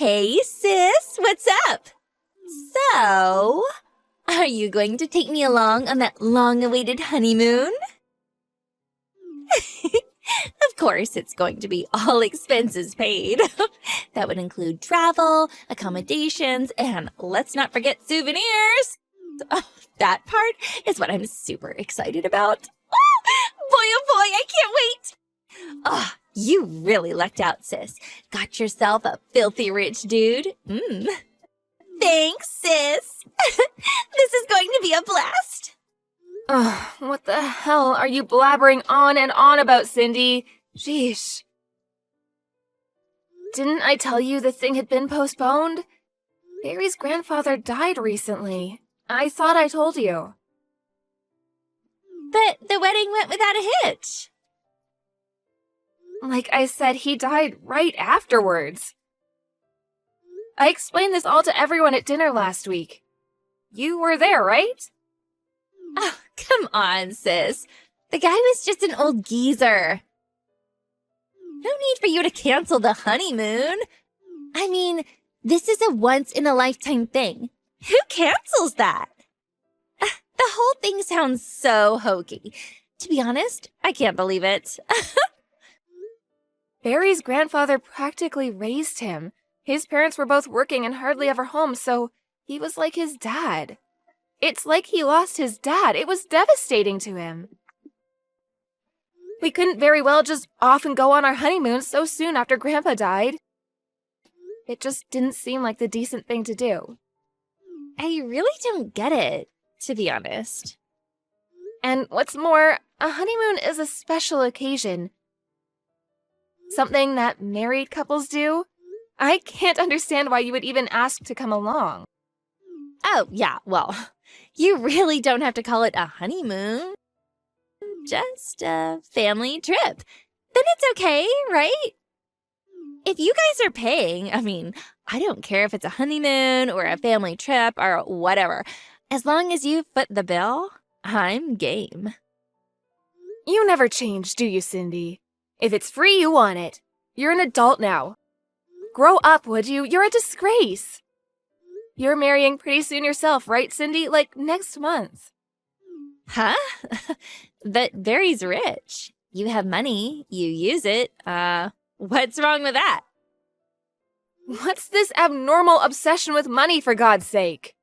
Hey, sis, what's up? So, are you going to take me along on that long-awaited honeymoon? Of course, it's going to be all expenses paid. That would include travel, accommodations, and let's not forget souvenirs. Oh, that part is what I'm super excited about. Oh boy, I can't wait. Oh, you really lucked out, sis. Got yourself a filthy rich dude. Thanks, sis. This is going to be a blast. Ugh, what the hell are you blabbering on and on about, Cindy? Sheesh. Didn't I tell you the thing had been postponed? Barry's grandfather died recently. I thought I told you. But the wedding went without a hitch. Like I said, he died right afterwards. I explained this all to everyone at dinner last week. You were there, right? Oh, come on, sis. The guy was just an old geezer. No need for you to cancel the honeymoon. I mean, this is a once-in-a-lifetime thing. Who cancels that? The whole thing sounds so hokey. To be honest, I can't believe it. Barry's grandfather practically raised him. His parents were both working and hardly ever home, so he was like his dad. It's like he lost his dad. It was devastating to him. We couldn't very well just off and go on our honeymoon so soon after Grandpa died. It just didn't seem like the decent thing to do. I really don't get it, to be honest. And what's more, a honeymoon is a special occasion. Something that married couples do. I can't understand why you would even ask to come along. Oh, yeah, well, you really don't have to call it a honeymoon. Just a family trip. Then it's okay, right? If you guys are paying, I mean, I don't care if it's a honeymoon or a family trip or whatever. As long as you foot the bill, I'm game. You never change, do you, Cindy? If it's free, you want it. You're an adult now. Grow up, would you? You're a disgrace. You're marrying pretty soon yourself, right, Cindy? Like next month. Huh? But Barry's rich. You have money, you use it. What's wrong with that? What's this abnormal obsession with money, for God's sake?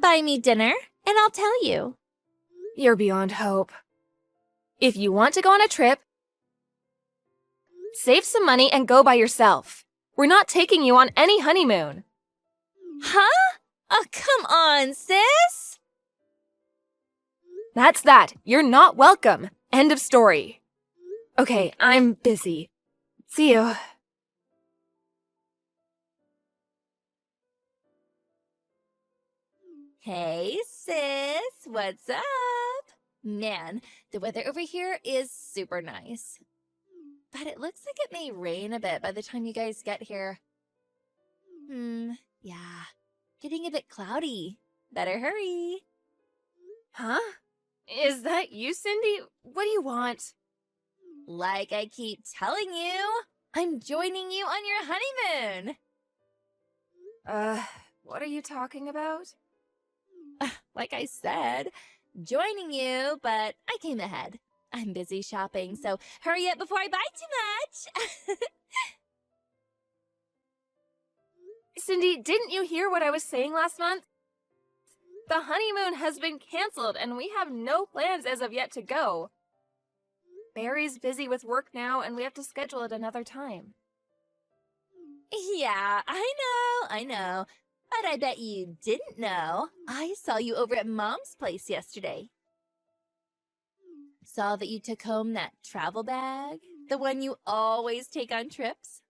Buy me dinner, and I'll tell you. You're beyond hope. If you want to go on a trip, save some money and go by yourself. We're not taking you on any honeymoon. Huh? Oh, come on, sis. That's that. You're not welcome. End of story. Okay, I'm busy. See you. Hey, sis. What's up? Man, the weather over here is super nice. But it looks like it may rain a bit by the time you guys get here. Yeah. Getting a bit cloudy. Better hurry. Huh? Is that you, Cindy? What do you want? Like I keep telling you, I'm joining you on your honeymoon. What are you talking about? Like I said, joining you, but I came ahead. I'm busy shopping, so hurry up before I buy too much. Cindy, didn't you hear what I was saying last month? The honeymoon has been canceled, and we have no plans as of yet to go. Barry's busy with work now, and we have to schedule it another time. Yeah, I know. But I bet you didn't know. I saw you over at Mom's place yesterday. Saw that you took home that travel bag, the one you always take on trips.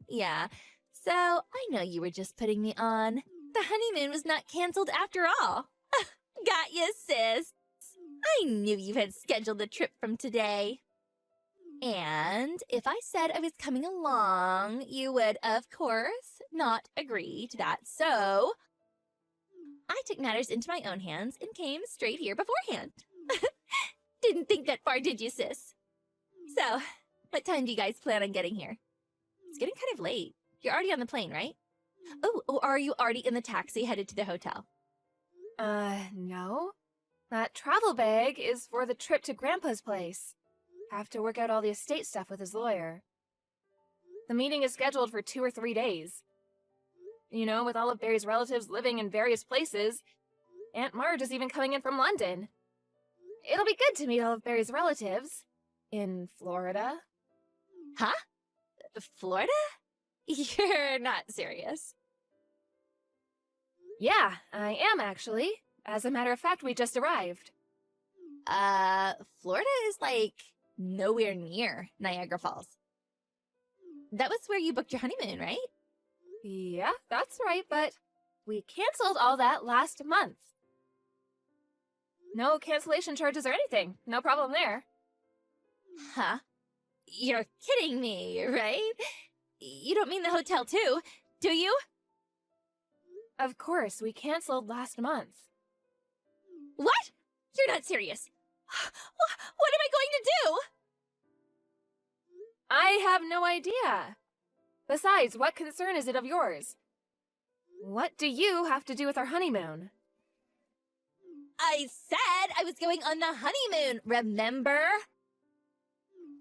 Yeah, so I know you were just putting me on. The honeymoon was not canceled after all. Got you, sis. I knew you had scheduled the trip from today. And if I said I was coming along, you would, of course, not agree to that. So I took matters into my own hands and came straight here beforehand. Didn't think that far, did you, sis? So, what time do you guys plan on getting here? It's getting kind of late. You're already on the plane, right? Oh, are you already in the taxi headed to the hotel? No. That travel bag is for the trip to Grandpa's place. Have to work out all the estate stuff with his lawyer. The meeting is scheduled for 2 or 3 days. You know, with all of Barry's relatives living in various places, Aunt Marge is even coming in from London. It'll be good to meet all of Barry's relatives. In Florida. Huh? Florida? You're not serious. Yeah, I am actually. As a matter of fact, we just arrived. Florida is like nowhere near Niagara Falls. That was where you booked your honeymoon, right? Yeah, that's right, but we canceled all that last month. No cancellation charges or anything. No problem there. Huh? You're kidding me, right? You don't mean the hotel too, do you? Of course, we canceled last month. What? You're not serious. What am I going to do? I have no idea. Besides, what concern is it of yours? What do you have to do with our honeymoon? I said I was going on the honeymoon, remember?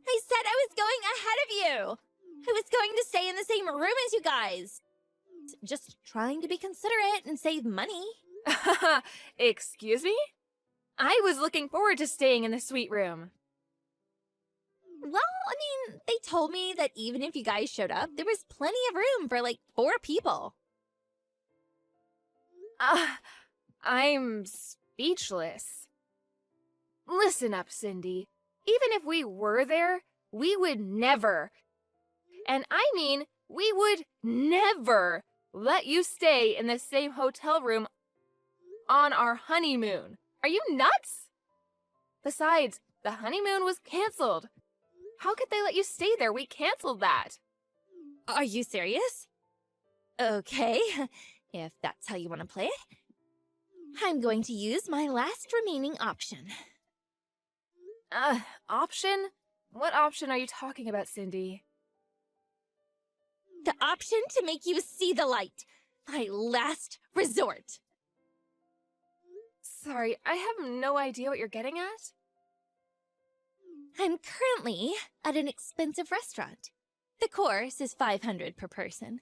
I said I was going ahead of you. I was going to stay in the same room as you guys. Just trying to be considerate and save money. Excuse me? I was looking forward to staying in the suite room. Well, I mean, they told me that even if you guys showed up, there was plenty of room for like 4 people. I'm speechless. Listen up, Cindy. Even if we were there, we would never, and I mean, we would never let you stay in the same hotel room on our honeymoon. Are you nuts? Besides, the honeymoon was canceled. How could they let you stay there? We canceled that. Are you serious? Okay, if that's how you want to play it, I'm going to use my last remaining option. Option? What option are you talking about, Cindy? The option to make you see the light. My last resort. Sorry, I have no idea what you're getting at. I'm currently at an expensive restaurant. The course is $500 per person.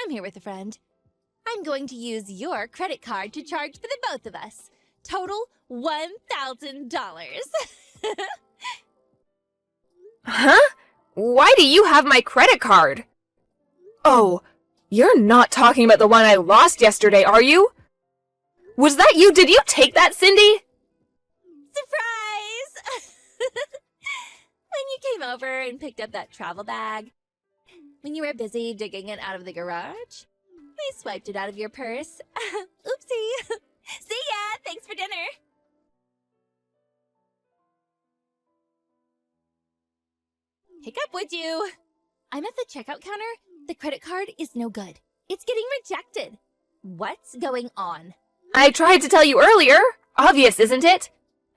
I'm here with a friend. I'm going to use your credit card to charge for the both of us. Total $1,000. Huh? Why do you have my credit card? Oh, you're not talking about the one I lost yesterday, are you? Was that you? Did you take that, Cindy? Surprise! When you came over and picked up that travel bag, when you were busy digging it out of the garage, I swiped it out of your purse. Oopsie. See ya! Thanks for dinner! Pick up, would you? I'm at the checkout counter. The credit card is no good. It's getting rejected. What's going on? I tried to tell you earlier. Obvious, isn't it?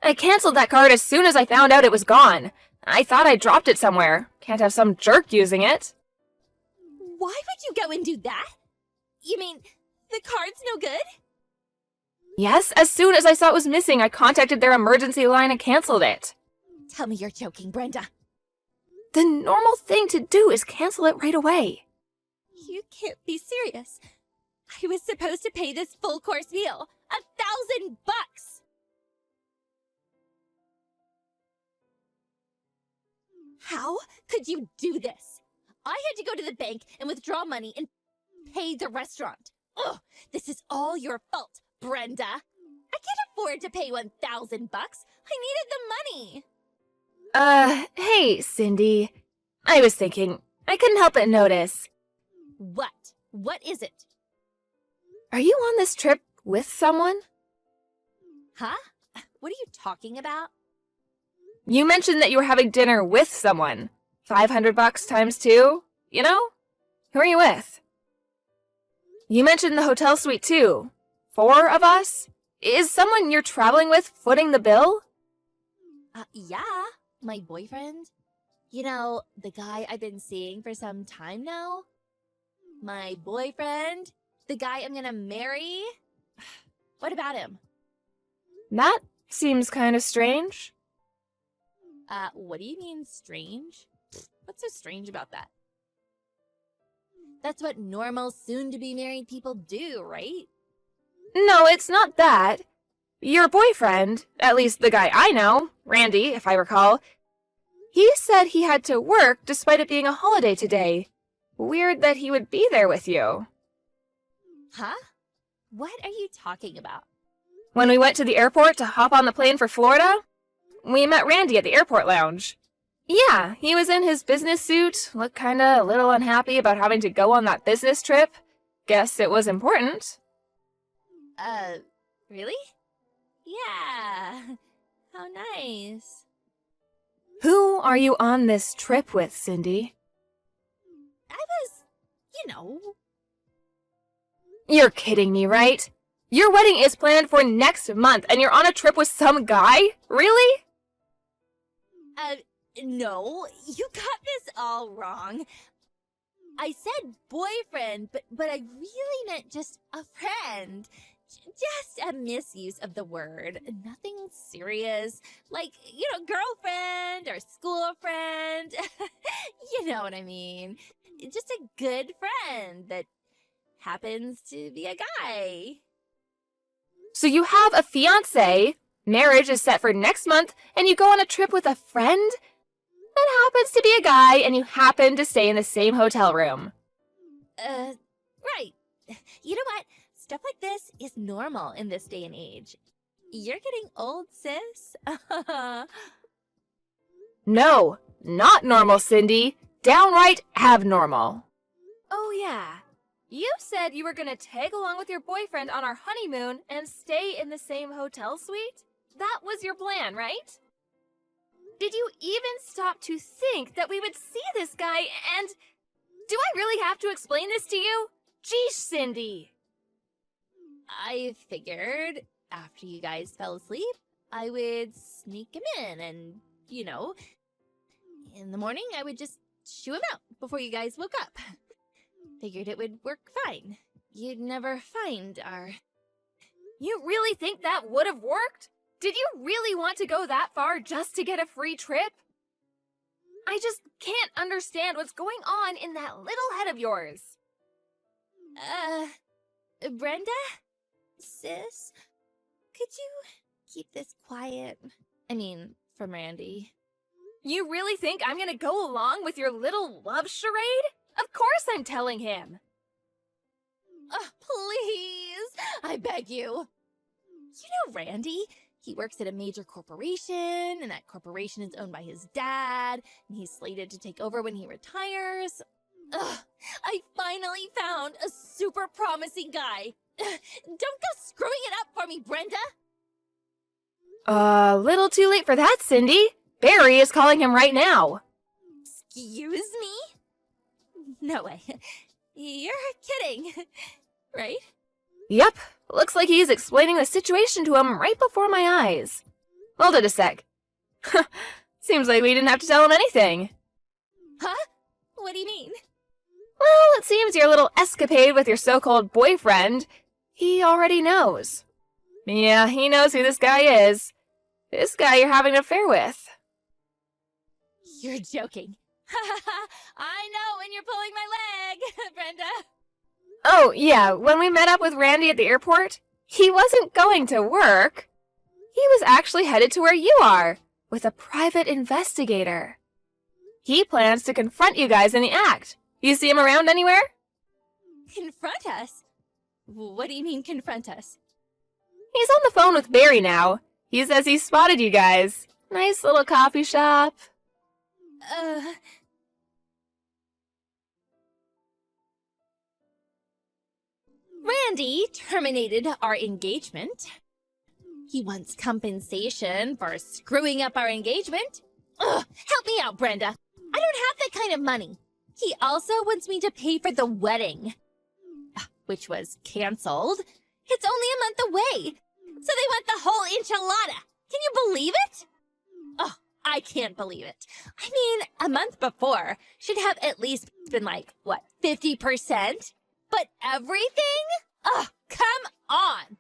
I canceled that card as soon as I found out it was gone. I thought I dropped it somewhere. Can't have some jerk using it. Why would you go and do that? You mean, the card's no good? Yes, as soon as I saw it was missing, I contacted their emergency line and canceled it. Tell me you're joking, Brenda. The normal thing to do is cancel it right away. You can't be serious. I was supposed to pay this full course meal. $1,000! How could you do this? I had to go to the bank and withdraw money and pay the restaurant. Ugh, this is all your fault, Brenda. I can't afford to pay $1,000. I needed the money. Hey, Cindy. I was thinking, I couldn't help but notice. What? What is it? Are you on this trip with someone? Huh? What are you talking about? You mentioned that you were having dinner with someone. $500 times 2, you know? Who are you with? You mentioned the hotel suite too. 4 of us? Is someone you're traveling with footing the bill? Yeah, my boyfriend. You know, the guy I've been seeing for some time now? My boyfriend? The guy I'm gonna marry? What about him? That seems kind of strange. What do you mean strange? What's so strange about that? That's what normal soon-to-be married people do, right? No, it's not that. Your boyfriend, at least the guy I know, Randy, if I recall, he said he had to work despite it being a holiday today. Weird that he would be there with you. Huh? What are you talking about? When we went to the airport to hop on the plane for Florida, we met Randy at the airport lounge. Yeah, he was in his business suit, looked kinda a little unhappy about having to go on that business trip. Guess it was important. Really? Yeah. How nice. Who are you on this trip with, Cindy? I was, you know. You're kidding me, right? Your wedding is planned for next month, and you're on a trip with some guy? Really? No, you got this all wrong. I said boyfriend, but I really meant just a friend. Just a misuse of the word. Nothing serious. Like, girlfriend or school friend. You know what I mean. Just a good friend that happens to be a guy. So you have a fiancé, marriage is set for next month, and you go on a trip with a friend? That happens to be a guy, and you happen to stay in the same hotel room. Right. You know what? Stuff like this is normal in this day and age. You're getting old, sis. No, not normal, Cindy. Downright abnormal. Oh, yeah. You said you were gonna tag along with your boyfriend on our honeymoon and stay in the same hotel suite? That was your plan, right? Did you even stop to think that we would see this guy and... Do I really have to explain this to you? Geesh, Cindy. I figured after you guys fell asleep, I would sneak him in and, in the morning I would just shoo him out before you guys woke up. Figured it would work fine. You'd never find our... You really think that would have worked? Did you really want to go that far just to get a free trip? I just can't understand what's going on in that little head of yours. Brenda? Sis? Could you keep this quiet? I mean, from Randy. You really think I'm gonna go along with your little love charade? Of course I'm telling him. Oh, please! I beg you. You know Randy? He works at a major corporation, and that corporation is owned by his dad, and he's slated to take over when he retires. Ugh, I finally found a super promising guy. Don't go screwing it up for me, Brenda! A little too late for that, Cindy. Barry is calling him right now. Excuse me? No way. You're kidding, right? Yep. Looks like he's explaining the situation to him right before my eyes. Hold it a sec. Seems like we didn't have to tell him anything. Huh? What do you mean? Well, it seems your little escapade with your so-called boyfriend, he already knows. Yeah, he knows who this guy is. This guy you're having an affair with. You're joking. I know when you're pulling my leg, Brenda. Oh, yeah, when we met up with Randy at the airport, he wasn't going to work. He was actually headed to where you are, with a private investigator. He plans to confront you guys in the act. You see him around anywhere? Confront us? What do you mean, confront us? He's on the phone with Barry now. He says he spotted you guys. Nice little coffee shop. Randy terminated our engagement. He wants compensation for screwing up our engagement. Ugh, help me out, Brenda. I don't have that kind of money. He also wants me to pay for the wedding, which was canceled. It's only a month away, so they want the whole enchilada. Can you believe it? Oh, I can't believe it. I mean, a month before should have at least been like, what, 50%? But everything? Ugh, come on.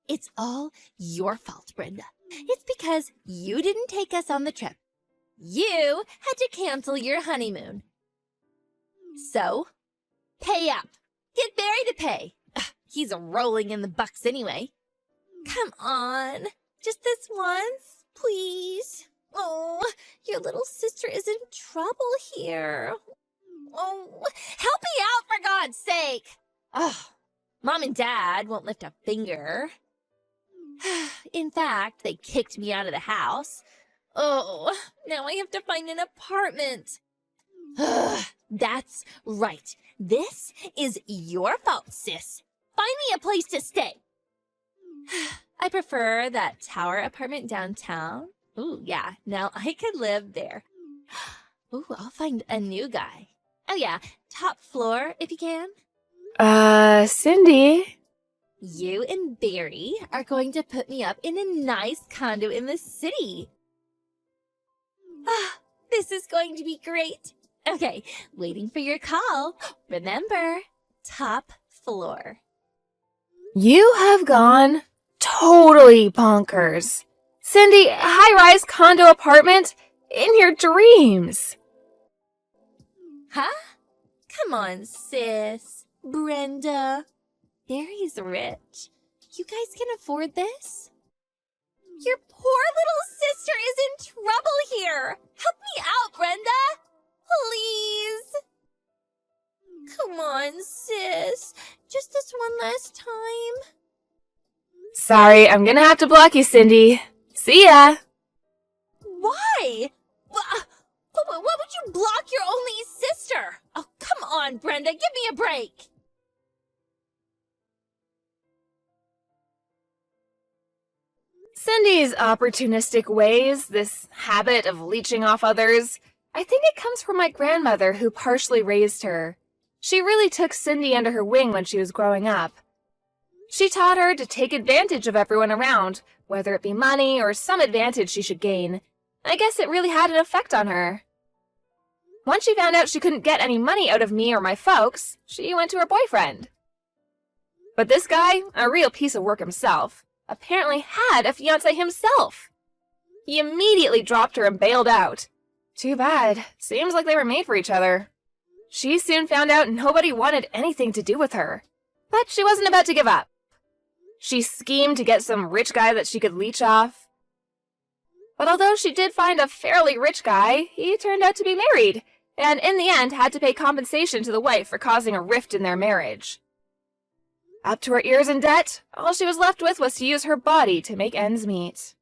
It's all your fault, Brenda. It's because you didn't take us on the trip. You had to cancel your honeymoon. So, pay up. Get Barry to pay. Ugh, he's rolling in the bucks anyway. Come on. Just this once, please. Oh, your little sister is in trouble here. Oh, help me out for God's sake. Oh, Mom and Dad won't lift a finger. In fact, they kicked me out of the house. Oh, now I have to find an apartment. That's right. This is your fault, sis. Find me a place to stay. I prefer that tower apartment downtown. Ooh, yeah. Now I could live there. Ooh, I'll find a new guy. Oh, yeah. Top floor, if you can. Cindy? You and Barry are going to put me up in a nice condo in the city. Ah, this is going to be great. Okay, waiting for your call. Remember, top floor. You have gone totally bonkers. Cindy, high-rise condo apartment in your dreams. Huh? Come on, sis. Brenda. Barry's rich. You guys can afford this? Your poor little sister is in trouble here. Help me out, Brenda. Please. Come on, sis. Just this one last time. Sorry, I'm gonna have to block you, Cindy. See ya. Why? What would you block your only sister? Oh, come on, Brenda. Give me a break. Cindy's opportunistic ways, this habit of leeching off others, I think it comes from my grandmother who partially raised her. She really took Cindy under her wing when she was growing up. She taught her to take advantage of everyone around, whether it be money or some advantage she should gain. I guess it really had an effect on her. Once she found out she couldn't get any money out of me or my folks, she went to her boyfriend. But this guy, a real piece of work himself, apparently had a fiancé himself. He immediately dropped her and bailed out. Too bad. Seems like they were made for each other. She soon found out nobody wanted anything to do with her. But she wasn't about to give up. She schemed to get some rich guy that she could leech off. But although she did find a fairly rich guy, he turned out to be married, and in the end had to pay compensation to the wife for causing a rift in their marriage. Up to her ears in debt, all she was left with was to use her body to make ends meet.